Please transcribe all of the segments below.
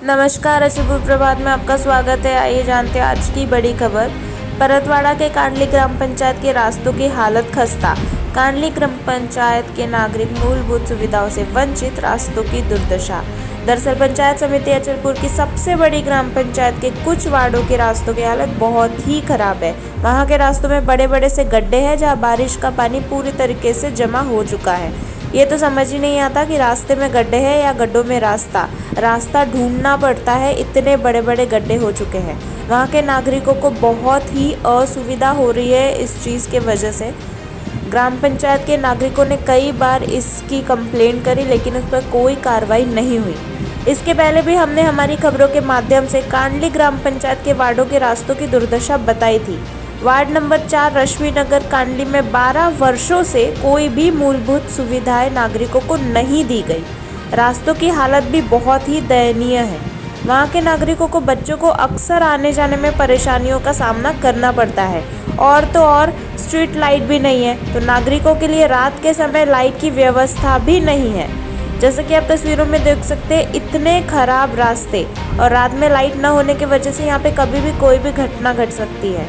नमस्कार, अच्छे प्रभात में आपका स्वागत है। आइए जानते हैं आज की बड़ी खबर। परतवाड़ा के कांडली ग्राम पंचायत के रास्तों की हालत खस्ता। कांडली ग्राम पंचायत के नागरिक मूलभूत सुविधाओं से वंचित, रास्तों की दुर्दशा। दरअसल पंचायत समिति अचलपुर की सबसे बड़ी ग्राम पंचायत के कुछ वार्डों के रास्तों की हालत बहुत ही खराब है। वहां के रास्तों में बड़े बड़े से गड्ढे हैं जहां बारिश का पानी पूरी तरीके से जमा हो चुका है। ये तो समझ ही नहीं आता कि रास्ते में गड्ढे हैं या गड्ढों में रास्ता ढूंढना पड़ता है, इतने बड़े बड़े गड्ढे हो चुके हैं। वहाँ के नागरिकों को बहुत ही असुविधा हो रही है इस चीज़ के वजह से। ग्राम पंचायत के नागरिकों ने कई बार इसकी कंप्लेंट करी, लेकिन उस पर कोई कार्रवाई नहीं हुई। इसके पहले भी हमने हमारी खबरों के माध्यम से कांडली ग्राम पंचायत के वार्डों के रास्तों की दुर्दशा बताई थी। वार्ड नंबर 4 रश्मि नगर कांडली में 12 वर्षों से कोई भी मूलभूत सुविधाएं नागरिकों को नहीं दी गई। रास्तों की हालत भी बहुत ही दयनीय है। वहाँ के नागरिकों को, बच्चों को अक्सर आने जाने में परेशानियों का सामना करना पड़ता है। और तो और स्ट्रीट लाइट भी नहीं है, तो नागरिकों के लिए रात के समय लाइट की व्यवस्था भी नहीं है। जैसे कि आप तस्वीरों में देख सकते हैं, इतने खराब रास्ते, और रात में लाइट न होने की वजह से यहाँ पे कभी भी कोई भी घटना घट सकती है।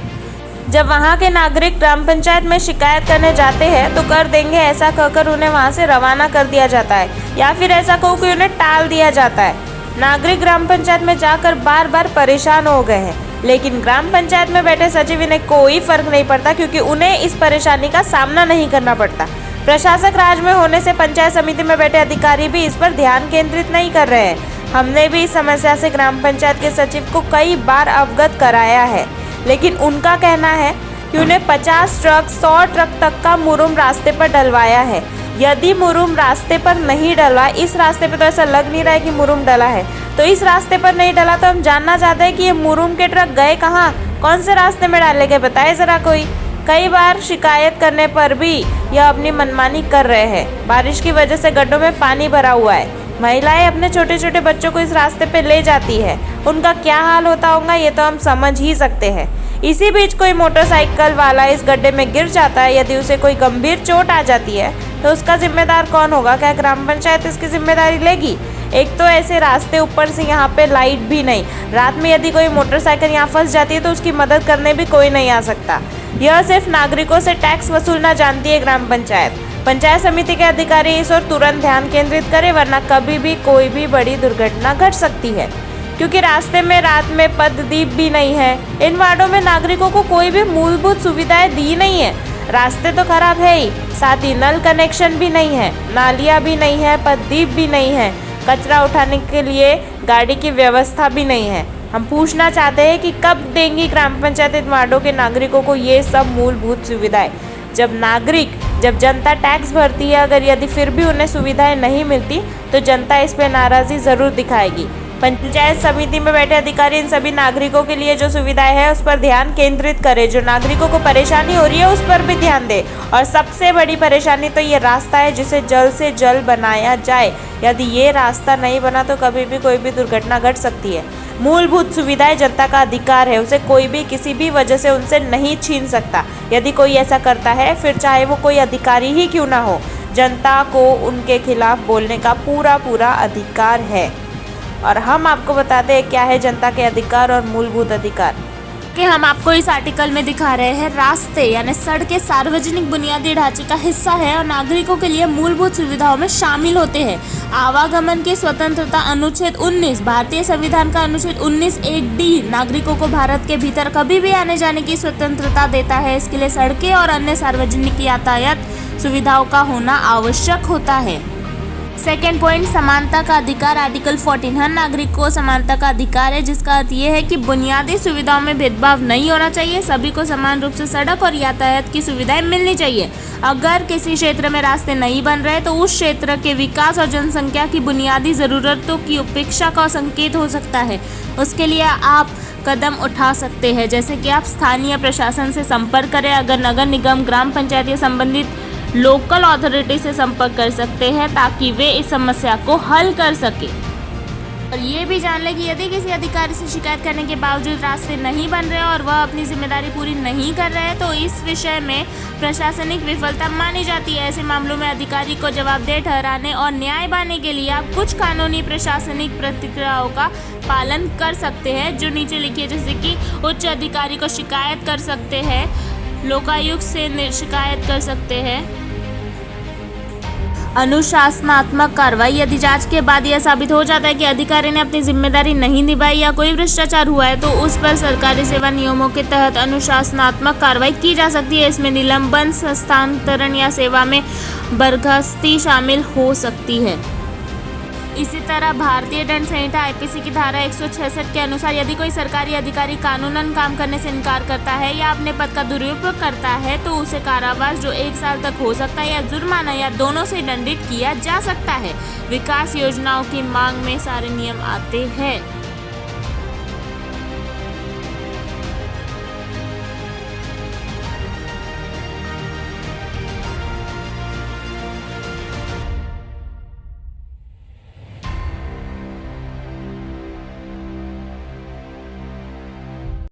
जब वहाँ के नागरिक ग्राम पंचायत में शिकायत करने जाते हैं तो कर देंगे ऐसा कहकर उन्हें वहाँ से रवाना कर दिया जाता है, या फिर ऐसा कहो कि उन्हें टाल दिया जाता है। नागरिक ग्राम पंचायत में जाकर बार बार परेशान हो गए हैं, लेकिन ग्राम पंचायत में बैठे सचिव इन्हें कोई फर्क नहीं पड़ता, क्योंकि उन्हें इस परेशानी का सामना नहीं करना पड़ता। प्रशासक राज में होने से पंचायत समिति में बैठे अधिकारी भी इस पर ध्यान केंद्रित नहीं कर रहे हैं। हमने भी इस समस्या से ग्राम पंचायत के सचिव को कई बार अवगत कराया है, लेकिन उनका कहना है कि उन्हें 50 ट्रक 100 ट्रक तक का मुरुम रास्ते पर डलवाया है। यदि मुरुम रास्ते पर नहीं डला, इस रास्ते पे तो ऐसा लग नहीं रहा है कि मुरुम डला है, तो इस रास्ते पर नहीं डला, तो हम जानना चाहते हैं कि ये मुरुम के ट्रक गए कहाँ, कौन से रास्ते में डाले गए, बताए ज़रा कोई। कई बार शिकायत करने पर भी यह अपनी मनमानी कर रहे हैं। बारिश की वजह से गड्ढों में पानी भरा हुआ है। महिलाएं अपने छोटे छोटे बच्चों को इस रास्ते पे ले जाती है, उनका क्या हाल होता होगा ये तो हम समझ ही सकते हैं। इसी बीच कोई मोटरसाइकिल वाला इस गड्ढे में गिर जाता है, यदि उसे कोई गंभीर चोट आ जाती है तो उसका जिम्मेदार कौन होगा? क्या ग्राम पंचायत इसकी जिम्मेदारी लेगी? एक तो ऐसे रास्ते, ऊपर से यहाँ पे लाइट भी नहीं। रात में यदि कोई मोटरसाइकिल यहाँ फंस जाती है तो उसकी मदद करने भी कोई नहीं आ सकता। यह सिर्फ नागरिकों से टैक्स वसूलना जानती है ग्राम पंचायत। पंचायत समिति के अधिकारी इस ओर तुरंत ध्यान केंद्रित करें, वरना कभी भी कोई भी बड़ी दुर्घटना घट सकती है। क्योंकि रास्ते में रात में पथदीप भी नहीं है। इन वार्डों में नागरिकों को कोई भी मूलभूत सुविधाएं दी नहीं है। रास्ते तो खराब है ही, साथ ही नल कनेक्शन भी नहीं है, नालियाँ भी नहीं है, पथदीप भी नहीं है, कचरा उठाने के लिए गाड़ी की व्यवस्था भी नहीं है। हम पूछना चाहते हैं कि कब देंगी ग्राम पंचायत इन वार्डों के नागरिकों को ये सब मूलभूत सुविधाएं। जब जनता टैक्स भरती है, अगर यदि फिर भी उन्हें सुविधाएं नहीं मिलती तो जनता इस पर नाराज़गी ज़रूर दिखाएगी। पंचायत समिति में बैठे अधिकारी इन सभी नागरिकों के लिए जो सुविधाएं हैं उस पर ध्यान केंद्रित करें। जो नागरिकों को परेशानी हो रही है उस पर भी ध्यान दें। और सबसे बड़ी परेशानी तो ये रास्ता है, जिसे जल्द से जल्द बनाया जाए। यदि ये रास्ता नहीं बना तो कभी भी कोई भी दुर्घटना घट सकती है। मूलभूत सुविधाएं जनता का अधिकार है, उसे कोई भी किसी भी वजह से उनसे नहीं छीन सकता। यदि कोई ऐसा करता है, फिर चाहे वो कोई अधिकारी ही क्यों ना हो, जनता को उनके खिलाफ बोलने का पूरा अधिकार है। और हम आपको बताते हैं क्या है जनता के अधिकार और मूलभूत अधिकार कि हम आपको इस आर्टिकल में दिखा रहे हैं। रास्ते यानी सड़कें सार्वजनिक बुनियादी ढांचे का हिस्सा है और नागरिकों के लिए मूलभूत सुविधाओं में शामिल होते हैं। आवागमन की स्वतंत्रता अनुच्छेद 19 भारतीय संविधान का अनुच्छेद 19(1)(d) नागरिकों को भारत के भीतर कभी भी आने जाने की स्वतंत्रता देता है। इसके लिए सड़कें और अन्य सार्वजनिक यातायात सुविधाओं का होना आवश्यक होता है। सेकेंड पॉइंट, समानता का अधिकार। आर्टिकल 14 हर नागरिक को समानता का अधिकार है, जिसका अर्थ ये है कि बुनियादी सुविधाओं में भेदभाव नहीं होना चाहिए। सभी को समान रूप से सड़क और यातायात की सुविधाएं मिलनी चाहिए। अगर किसी क्षेत्र में रास्ते नहीं बन रहे तो उस क्षेत्र के विकास और जनसंख्या की बुनियादी ज़रूरतों की उपेक्षा का संकेत हो सकता है। उसके लिए आप कदम उठा सकते हैं, जैसे कि आप स्थानीय प्रशासन से संपर्क करें। अगर नगर निगम, ग्राम पंचायत या संबंधित लोकल अथॉरिटी से संपर्क कर सकते हैं ताकि वे इस समस्या को हल कर सके। और ये भी जान लें कि यदि किसी अधिकारी से शिकायत करने के बावजूद रास्ते नहीं बन रहे और वह अपनी जिम्मेदारी पूरी नहीं कर रहे हैं तो इस विषय में प्रशासनिक विफलता मानी जाती है। ऐसे मामलों में अधिकारी को जवाबदेह ठहराने और न्याय पाने के लिए आप कुछ कानूनी प्रशासनिक प्रक्रियाओं का पालन कर सकते हैं जो नीचे लिखी है, जैसे कि उच्च अधिकारी को शिकायत कर सकते हैं, लोकायुक्त से शिकायत कर सकते हैं। अनुशासनात्मक कार्रवाई, यदि जांच के बाद यह साबित हो जाता है कि अधिकारी ने अपनी जिम्मेदारी नहीं निभाई या कोई भ्रष्टाचार हुआ है तो उस पर सरकारी सेवा नियमों के तहत अनुशासनात्मक कार्रवाई की जा सकती है। इसमें निलंबन, हस्तांतरण या सेवा में बर्खास्तगी शामिल हो सकती है। इसी तरह भारतीय दंड संहिता आईपीसी की धारा 166 के अनुसार यदि कोई सरकारी अधिकारी कानूनन काम करने से इनकार करता है या अपने पद का दुरुपयोग करता है तो उसे कारावास जो 1 साल तक हो सकता है या जुर्माना या दोनों से दंडित किया जा सकता है। विकास योजनाओं की मांग में सारे नियम आते हैं।